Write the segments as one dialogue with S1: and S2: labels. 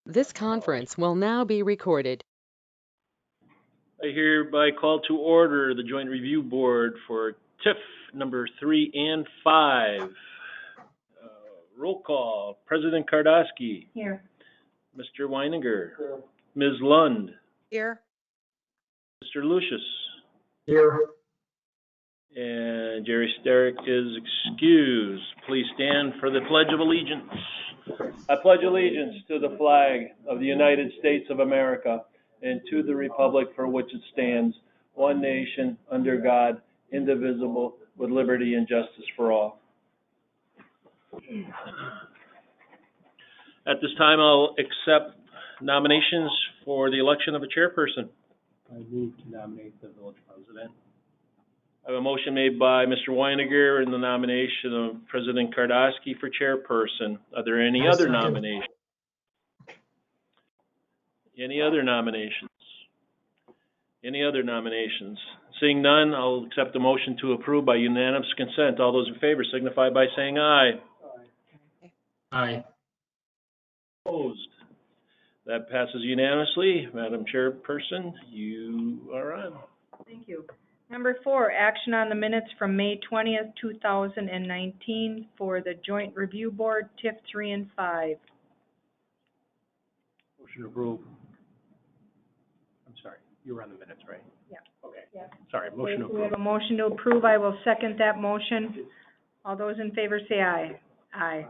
S1: This conference will now be recorded.
S2: I hereby call to order the Joint Review Board for TIF number 3 and 5. Roll call. President Kardasky.
S3: Here.
S2: Mr. Weininger. Here. Ms. Lund.
S1: Here. Mr.
S2: Lucius.
S4: Here.
S2: And Jerry Sterick is excused. Please stand for the Pledge of Allegiance. I pledge allegiance to the flag of the United States of America and to the republic for which it stands, one nation, under God, indivisible, with liberty and justice for all. At this time, I'll accept nominations for the election of a chairperson.
S4: I move to nominate the village president.
S2: I have a motion made by Mr. Weininger and the nomination of President Kardasky for chairperson. Are there any other nominations? Any other nominations? Any other nominations? Seeing none, I'll accept the motion to approve by unanimous consent. All those in favor signify by saying aye.
S4: Aye.
S2: Opposed? That passes unanimously. Madam Chairperson, you are on.
S3: Thank you. Number 4, action on the minutes from May 20th, 2019 for the Joint Review Board, TIF 3 and 5.
S4: Motion to approve. I'm sorry, you were on the minutes, right?
S3: Yeah.
S4: Okay.
S3: Yeah.
S4: Sorry, motion to
S3: Okay, so we have
S4: approve.
S3: a motion to approve. I will second that motion. All those in favor say aye. Aye.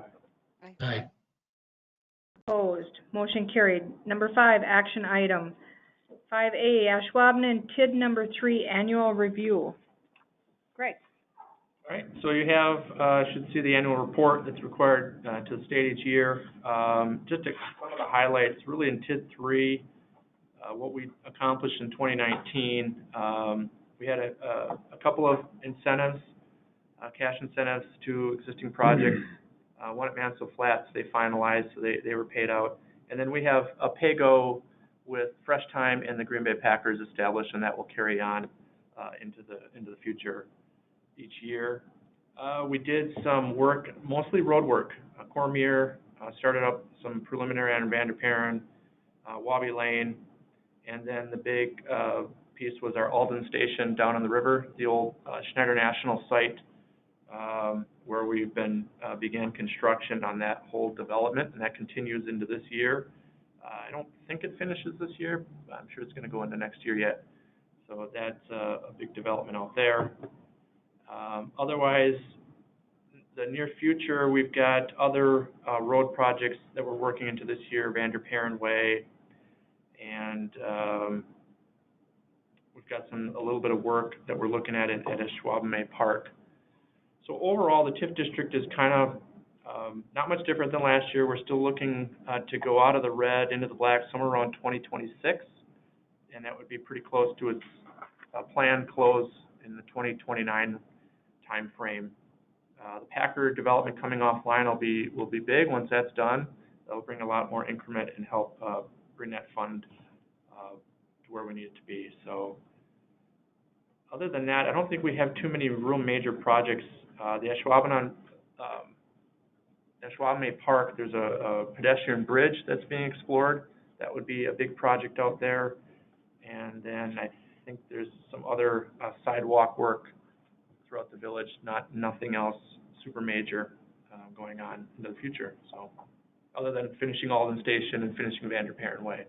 S4: Aye.
S3: Opposed? Motion carried. Number 5, action item. 5A, Ashwaubenon TID number 3 annual review. Greg.
S5: All right, so you have, should see the annual report that's required to the state each year. Just some of the highlights, really in TID 3, what we accomplished in 2019. We had a couple of incentives, cash incentives to existing projects. One at Mansell Flats, they finalized, so they were paid out. And then we have a pay-go with Fresh Time and the Green Bay Packers established, and that will carry on into the future each year. We did some work, mostly road work. Cormier started up some preliminary on Vanderparen, Wabi Lane, and then the big piece was our Alden Station down on the river, the old Schneider National site, where we've began construction on that whole development, and that continues into this year. I don't think it finishes this year. I'm sure it's going to go into next year yet. So that's a big development out there. Otherwise, the near future, we've got other road projects that we're working into this year, Vanderparen Way, and we've got a little bit of work that we're looking at Ashwaubenon Park. So overall, the TIF district is kind of not much different than last year. We're still looking to go out of the red into the black somewhere around 2026, and that would be pretty close to its planned close in the 2029 time frame. The Packer development coming offline will be big once that's done. That'll bring a lot more increment and help bring that fund to where we need it to be. So other than that, I don't think we have too many real major projects. The Ashwaubenon Park, there's a pedestrian bridge that's being explored. That would be a big project out there. And then I think there's some other sidewalk work throughout the village, nothing else super major going on into the future. So other than finishing Alden Station and finishing Vanderparen Way.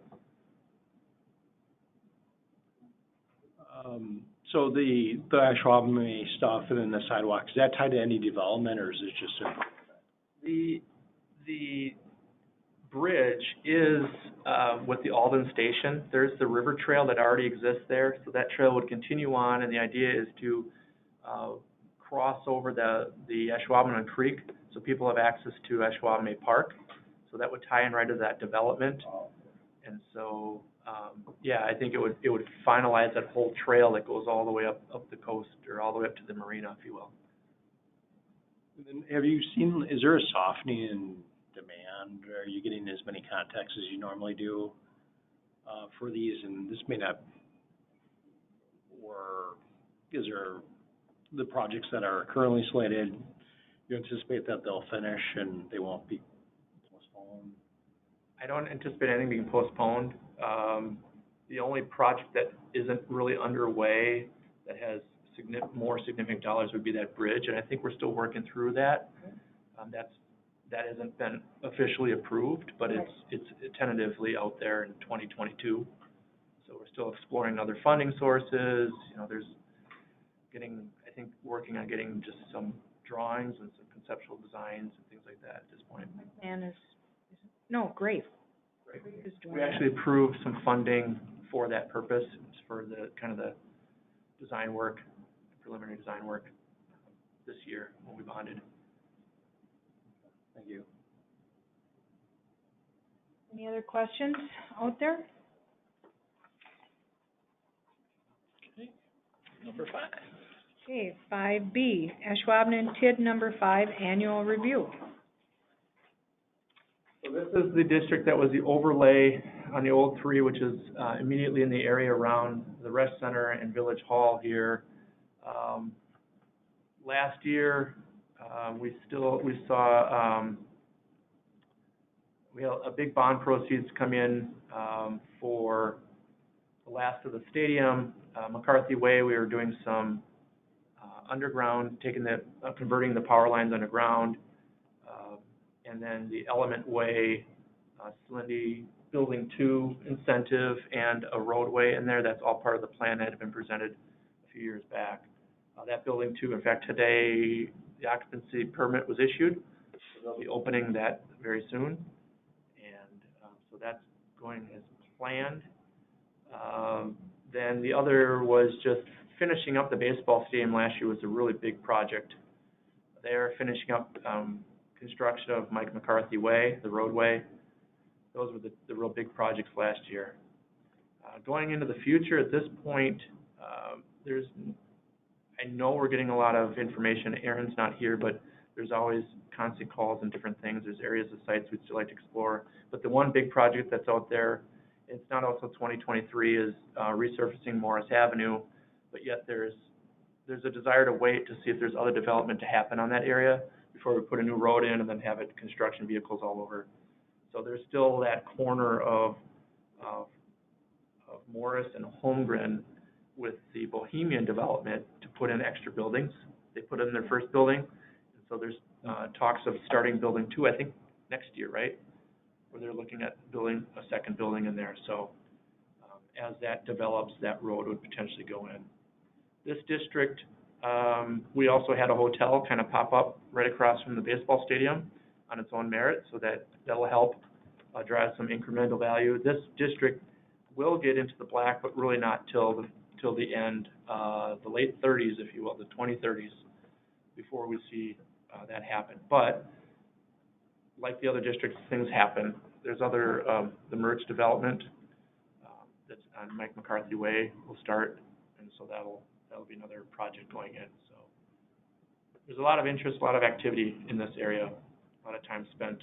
S4: So the Ashwaubenon stuff and then the sidewalks, is that tied to any development, or is it just
S5: the bridge is with the Alden Station. There's the river trail that already exists there, so that trail would continue on, and the idea is to cross over the Ashwaubenon Creek, so people have access to Ashwaubenon Park. So that would tie in right to that development, and so yeah, I think it would finalize that whole trail that goes all the way up the coast, or all the way up to the marina, if you will.
S4: And then have you seen, is there a softening in demand? Are you getting as many contacts as you normally do for these? And this may not, or is there the projects that are currently slated, you anticipate that they'll finish and they won't be postponed?
S5: I don't anticipate anything being postponed. The only project that isn't really underway that has more significant dollars would be that bridge, and I think we're still working through that. That hasn't been officially approved, but it's tentatively out there in 2022. So we're still exploring other funding sources. You know, there's working on getting just some drawings and some conceptual designs and things like that at this point.
S3: And great.
S5: Right.
S3: Is doing
S5: We
S3: that.
S5: actually approved some funding for that purpose. It's for the kind of the design work, preliminary design work this year when we bonded.
S4: Thank you.
S3: Any other questions out there?
S2: Okay, number 5.
S3: Okay, 5B, Ashwaubenon TID number 5 annual review.
S5: So this is the district that was the overlay on the old 3, which is immediately in the area around the rest center and village hall here. Last year, we had a big bond proceeds come in for the last of the stadium. McCarthy Way, we were doing some underground, converting the power lines underground. And then the Element Way, Slindy Building 2 incentive and a roadway in there. That's all part of the plan that had been presented a few years back. That Building 2, in fact, today the occupancy permit was issued. So they'll be opening that very soon. And so that's going as planned. Then the other was just finishing up the baseball stadium last year was a really big project. They're finishing up construction of Mike McCarthy Way, the roadway. Those were the real big projects last year. Going into the future, at this point, I know we're getting a lot of information. Aaron's not here, but there's always constant calls and different things. There's areas of sites we'd still like to explore. But the one big project that's out there, it's not also 2023, is resurfacing Morris Avenue, but yet there's a desire to wait to see if there's other development to happen on that area before we put a new road in and then have it construction vehicles all over. So there's still that corner of Morris and Holmgren with the Bohemian development to put in extra buildings. They put in their first building, and so there's talks of starting building 2, I think, next year, right? Where they're looking at building a second building in there. So as that develops, that road would potentially go in. This district, we also had a hotel kind of pop up right across from the baseball stadium on its own merit, so that'll help drive some incremental value. This district will get into the black, but really not till the end, the late 30s, if you will, the 2030s, before we see that happen. But like the other districts, things happen. There's other, the merge development that's on Mike McCarthy Way will start, and so that'll be another project going in. So there's a lot of interest, a lot of activity in this area, a lot of time spent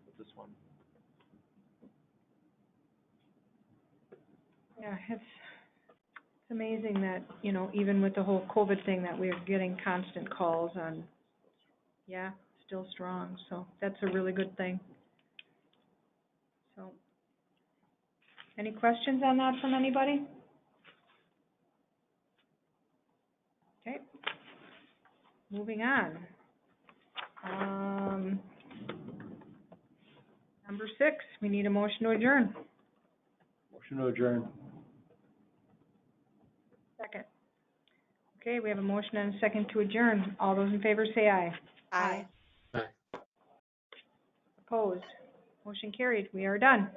S5: with this one.
S3: Yeah, it's amazing that, you know, even with the whole COVID thing, that we're getting constant calls on, yeah, still strong. So that's a really good thing. So, any questions on that from anybody? Okay. Moving on. Number 6, we need a motion to adjourn.
S4: Motion to adjourn.
S3: Second. Okay, we have a motion and a second to adjourn. All those in favor say aye.
S1: Aye.
S3: Opposed? Motion carried. We are done.